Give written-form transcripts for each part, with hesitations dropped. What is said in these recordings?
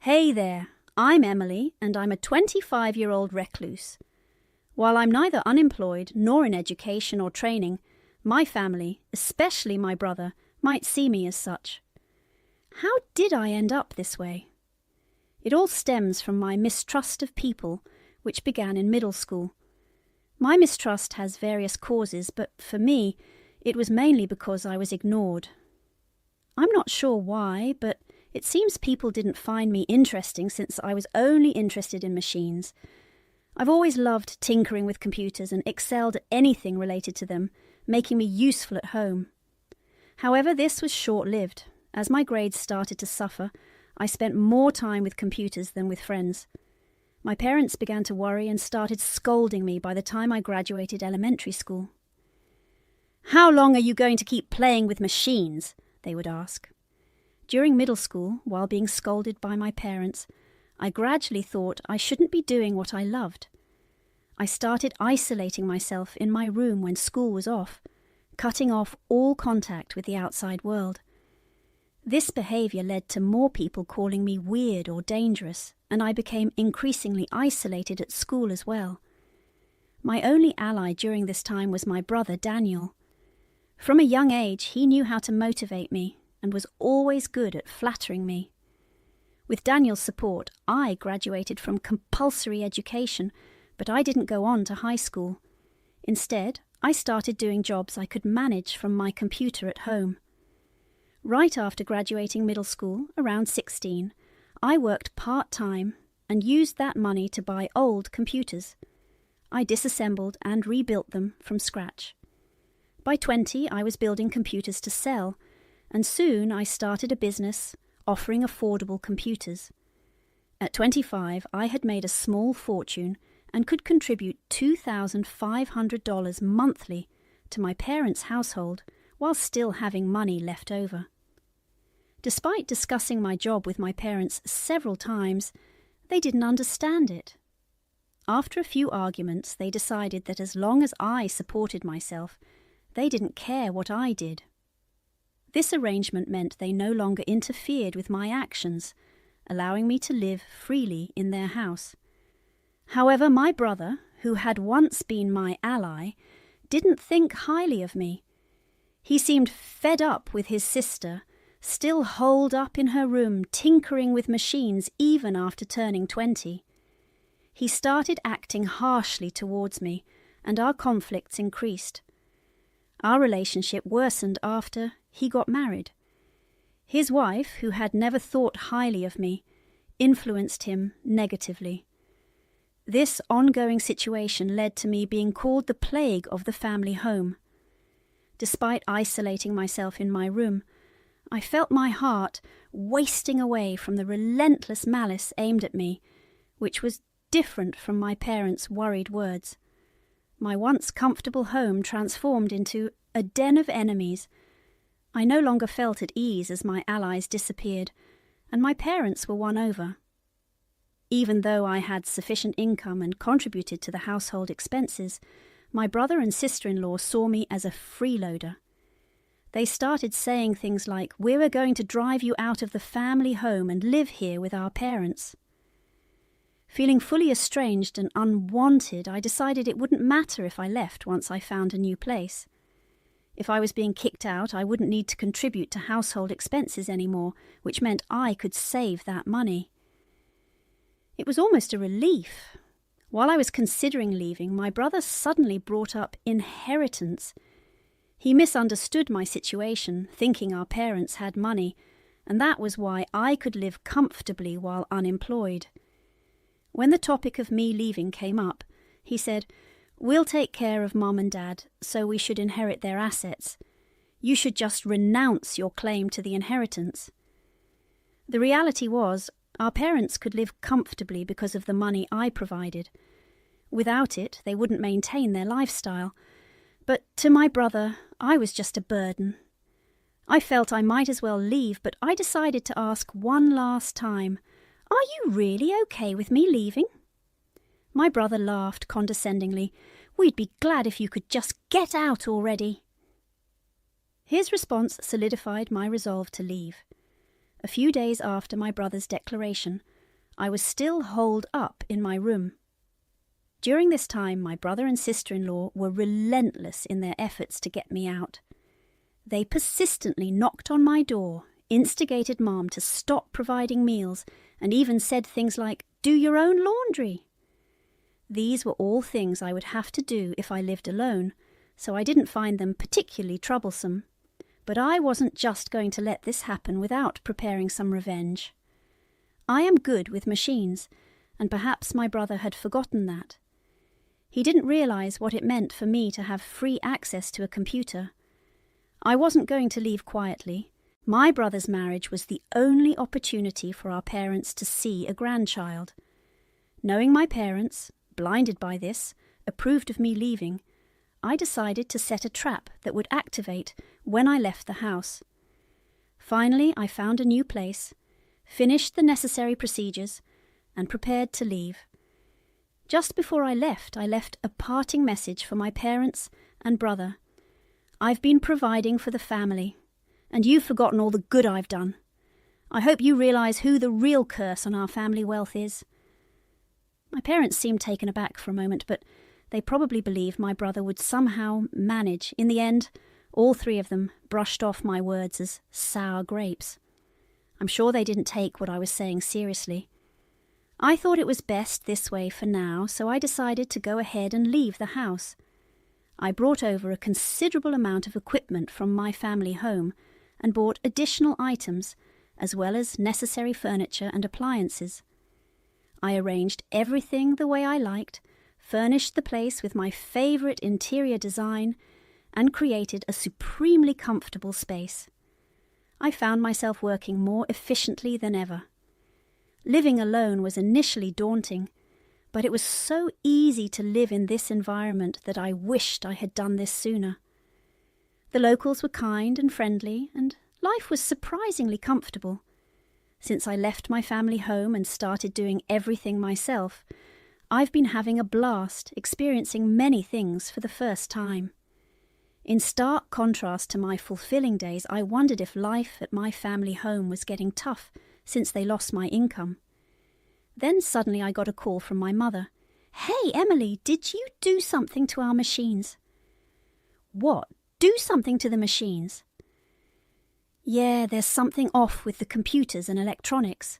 Hey there, I'm Emily and I'm a 25-year-old recluse. While I'm neither unemployed nor in education or training, my family, especially my brother, might see me as such. How did I end up this way? It all stems from my mistrust of people, which began in middle school. My mistrust has various causes, but for me, it was mainly because I was ignored. I'm not sure why, but it seems people didn't find me interesting since I was only interested in machines. I've always loved tinkering with computers and excelled at anything related to them, making me useful at home. However, this was short-lived. As my grades started to suffer, I spent more time with computers than with friends. My parents began to worry and started scolding me by the time I graduated elementary school. "How long are you going to keep playing with machines?" they would ask. During middle school, while being scolded by my parents, I gradually thought I shouldn't be doing what I loved. I started isolating myself in my room when school was off, cutting off all contact with the outside world. This behaviour led to more people calling me weird or dangerous, and I became increasingly isolated at school as well. My only ally during this time was my brother Daniel. From a young age, he knew how to motivate me and was always good at flattering me. With Daniel's support, I graduated from compulsory education, but I didn't go on to high school. Instead, I started doing jobs I could manage from my computer at home. Right after graduating middle school, around 16, I worked part-time and used that money to buy old computers. I disassembled and rebuilt them from scratch. By 20, I was building computers to sell, and soon I started a business offering affordable computers. At 25, I had made a small fortune and could contribute $2,500 monthly to my parents' household while still having money left over. Despite discussing my job with my parents several times, they didn't understand it. After a few arguments, they decided that as long as I supported myself, they didn't care what I did. This arrangement meant they no longer interfered with my actions, allowing me to live freely in their house. However, my brother, who had once been my ally, didn't think highly of me. He seemed fed up with his sister, still holed up in her room tinkering with machines even after turning 20. He started acting harshly towards me, and our conflicts increased. Our relationship worsened after he got married. His wife, who had never thought highly of me, influenced him negatively. This ongoing situation led to me being called the plague of the family home. Despite isolating myself in my room, I felt my heart wasting away from the relentless malice aimed at me, which was different from my parents' worried words. My once comfortable home transformed into a den of enemies. I no longer felt at ease as my allies disappeared, and my parents were won over. Even though I had sufficient income and contributed to the household expenses, my brother and sister-in-law saw me as a freeloader. They started saying things like, "We were going to drive you out of the family home and live here with our parents." Feeling fully estranged and unwanted, I decided it wouldn't matter if I left once I found a new place. If I was being kicked out, I wouldn't need to contribute to household expenses anymore, which meant I could save that money. It was almost a relief. While I was considering leaving, my brother suddenly brought up inheritance. He misunderstood my situation, thinking our parents had money, and that was why I could live comfortably while unemployed. When the topic of me leaving came up, he said, "We'll take care of Mum and Dad, so we should inherit their assets. You should just renounce your claim to the inheritance." The reality was, our parents could live comfortably because of the money I provided. Without it, they wouldn't maintain their lifestyle. But to my brother, I was just a burden. I felt I might as well leave, but I decided to ask one last time, "Are you really okay with me leaving?" My brother laughed condescendingly. "We'd be glad if you could just get out already." His response solidified my resolve to leave. a few days after my brother's declaration, I was still holed up in my room. During this time, my brother and sister-in-law were relentless in their efforts to get me out. They persistently knocked on my door, instigated Mom to stop providing meals, and even said things like, "Do your own laundry." These were all things I would have to do if I lived alone, so I didn't find them particularly troublesome. But I wasn't just going to let this happen without preparing some revenge. I am good with machines, and perhaps my brother had forgotten that. He didn't realize what it meant for me to have free access to a computer. I wasn't going to leave quietly. My brother's marriage was the only opportunity for our parents to see a grandchild. Knowing my parents, blinded by this, approved of me leaving, I decided to set a trap that would activate when I left the house. Finally, I found a new place, finished the necessary procedures, and prepared to leave. Just before I left a parting message for my parents and brother. "I've been providing for the family, and you've forgotten all the good I've done. I hope you realize who the real curse on our family wealth is." My parents seemed taken aback for a moment, but they probably believed my brother would somehow manage. In the end, all three of them brushed off my words as sour grapes. I'm sure they didn't take what I was saying seriously. I thought it was best this way for now, so I decided to go ahead and leave the house. I brought over a considerable amount of equipment from my family home and bought additional items, as well as necessary furniture and appliances. I arranged everything the way I liked, furnished the place with my favourite interior design, and created a supremely comfortable space. I found myself working more efficiently than ever. Living alone was initially daunting, but it was so easy to live in this environment that I wished I had done this sooner. The locals were kind and friendly, and life was surprisingly comfortable. Since I left my family home and started doing everything myself, I've been having a blast, experiencing many things for the first time. In stark contrast to my fulfilling days, I wondered if life at my family home was getting tough since they lost my income. Then suddenly I got a call from my mother. "Hey, Emily, did you do something to our machines?" "What? Do something to the machines?" "Yeah, there's something off with the computers and electronics."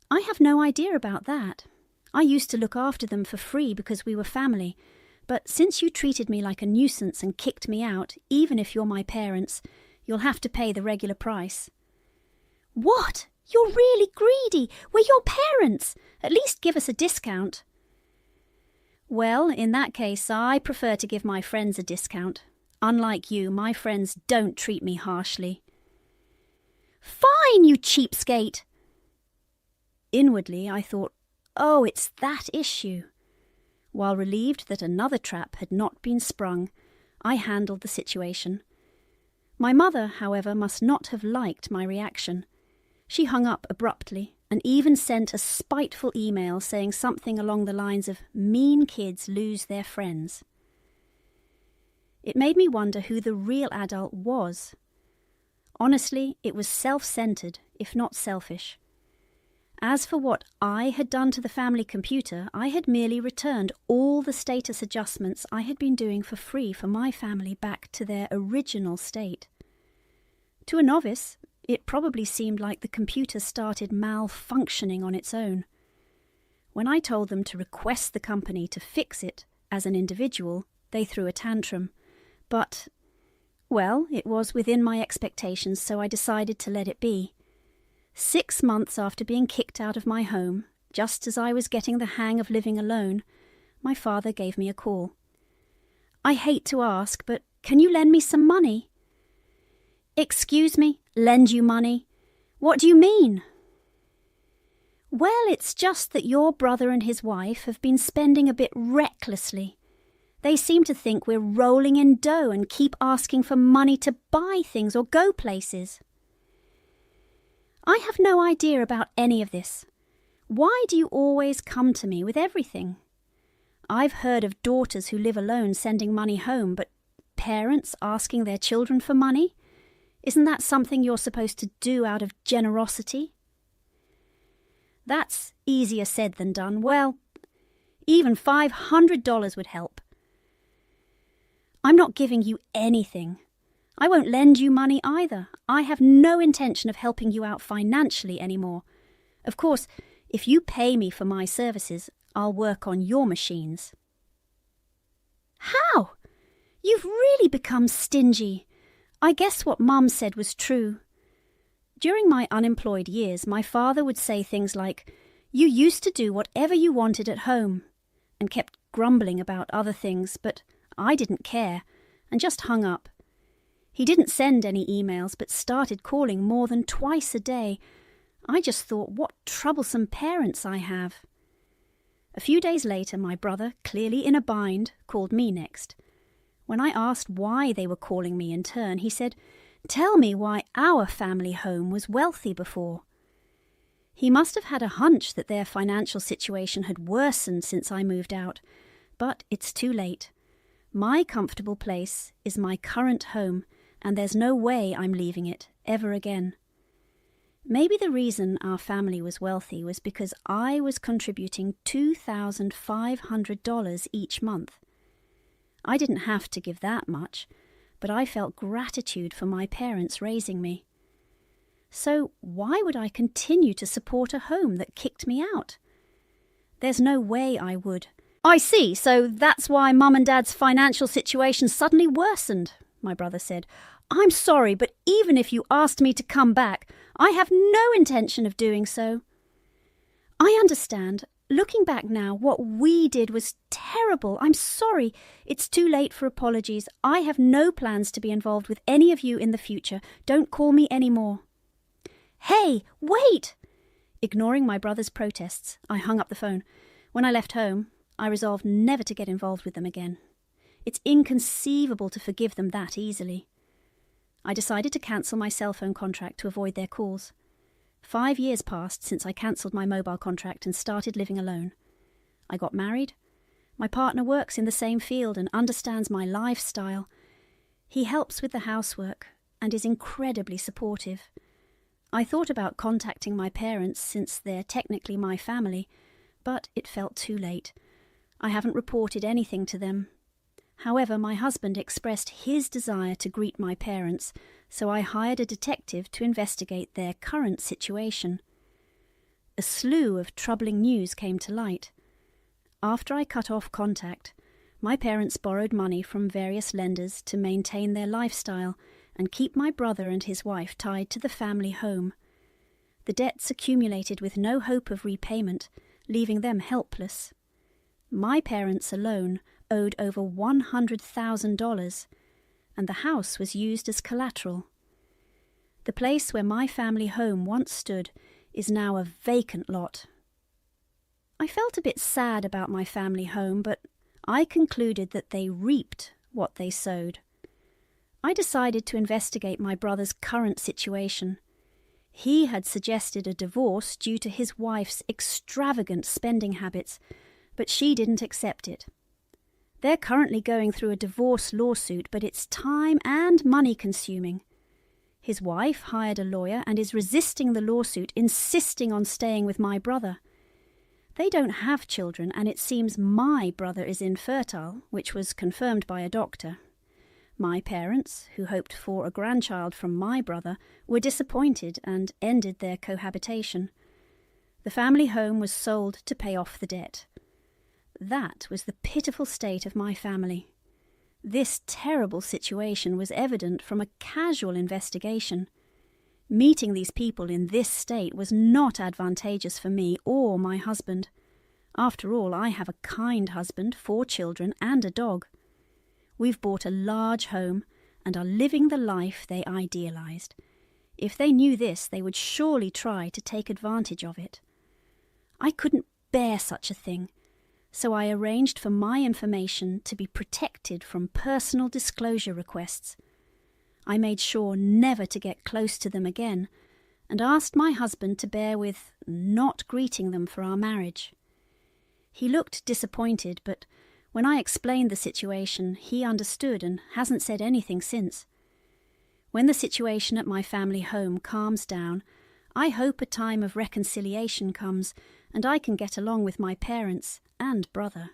"I have no idea about that. I used to look after them for free because we were family, but since you treated me like a nuisance and kicked me out, even if you're my parents, you'll have to pay the regular price." "What? You're really greedy. We're your parents. At least give us a discount." "Well, in that case, I prefer to give my friends a discount. Unlike you, my friends don't treat me harshly." "Fine, you cheapskate!" Inwardly, I thought, oh, it's that issue. While relieved that another trap had not been sprung, I handled the situation. My mother, however, must not have liked my reaction. She hung up abruptly and even sent a spiteful email saying something along the lines of "mean kids lose their friends." It made me wonder who the real adult was. Honestly, it was self-centered, if not selfish. As for what I had done to the family computer, I had merely returned all the status adjustments I had been doing for free for my family back to their original state. To a novice, it probably seemed like the computer started malfunctioning on its own. When I told them to request the company to fix it as an individual, they threw a tantrum. But, well, it was within my expectations, so I decided to let it be. 6 months after being kicked out of my home, just as I was getting the hang of living alone, my father gave me a call. "I hate to ask, but can you lend me some money?" "Excuse me, lend you money? What do you mean?" "Well, it's just that your brother and his wife have been spending a bit recklessly. They seem to think we're rolling in dough and keep asking for money to buy things or go places." "I have no idea about any of this. Why do you always come to me with everything? I've heard of daughters who live alone sending money home, but parents asking their children for money? Isn't that something you're supposed to do out of generosity? That's easier said than done. Well, even $500 would help. I'm not giving you anything. I won't lend you money either. I have no intention of helping you out financially anymore. Of course, if you pay me for my services, I'll work on your machines. How? You've really become stingy. I guess what Mum said was true. During my unemployed years, my father would say things like, "You used to do whatever you wanted at home," and kept grumbling about other things, but I didn't care and just hung up. He didn't send any emails, but started calling more than twice a day. I just thought, what troublesome parents I have. A few days later, my brother, clearly in a bind, called me next. When I asked why they were calling me in turn, he said, "Tell me why our family home was wealthy before." He must have had a hunch that their financial situation had worsened since I moved out, but it's too late. My comfortable place is my current home, and there's no way I'm leaving it ever again. Maybe the reason our family was wealthy was because I was contributing $2,500 each month. I didn't have to give that much, but I felt gratitude for my parents raising me. So why would I continue to support a home that kicked me out? There's no way I would. I see, so that's why Mum and Dad's financial situation suddenly worsened, my brother said. I'm sorry, but even if you asked me to come back, I have no intention of doing so. I understand. Looking back now, what we did was terrible. I'm sorry. It's too late for apologies. I have no plans to be involved with any of you in the future. Don't call me any more. Hey, wait! Ignoring my brother's protests, I hung up the phone. When I left home, I resolved never to get involved with them again. It's inconceivable to forgive them that easily. I decided to cancel my cell phone contract to avoid their calls. 5 years passed since I cancelled my mobile contract and started living alone. I got married. My partner works in the same field and understands my lifestyle. He helps with the housework and is incredibly supportive. I thought about contacting my parents since they're technically my family, but it felt too late. I haven't reported anything to them. However, my husband expressed his desire to greet my parents, so I hired a detective to investigate their current situation. A slew of troubling news came to light. After I cut off contact, my parents borrowed money from various lenders to maintain their lifestyle and keep my brother and his wife tied to the family home. The debts accumulated with no hope of repayment, leaving them helpless. My parents alone owed over $100,000, and the house was used as collateral. The place where my family home once stood is now a vacant lot. I felt a bit sad about my family home, but I concluded that they reaped what they sowed. I decided to investigate my brother's current situation. He had suggested a divorce due to his wife's extravagant spending habits, but she didn't accept it. They're currently going through a divorce lawsuit, but it's time and money consuming. His wife hired a lawyer and is resisting the lawsuit, insisting on staying with my brother. They don't have children, and it seems my brother is infertile, which was confirmed by a doctor. My parents, who hoped for a grandchild from my brother, were disappointed and ended their cohabitation. The family home was sold to pay off the debt. That was the pitiful state of my family. This terrible situation was evident from a casual investigation. Meeting these people in this state was not advantageous for me or my husband. After all, I have a kind husband, 4 children, and a dog. We've bought a large home and are living the life they idealized. If they knew this, they would surely try to take advantage of it. I couldn't bear such a thing, so I arranged for my information to be protected from personal disclosure requests. I made sure never to get close to them again, and asked my husband to bear with not greeting them for our marriage. He looked disappointed, but when I explained the situation, he understood and hasn't said anything since. When the situation at my family home calms down, I hope a time of reconciliation comes and I can get along with my parents and brother.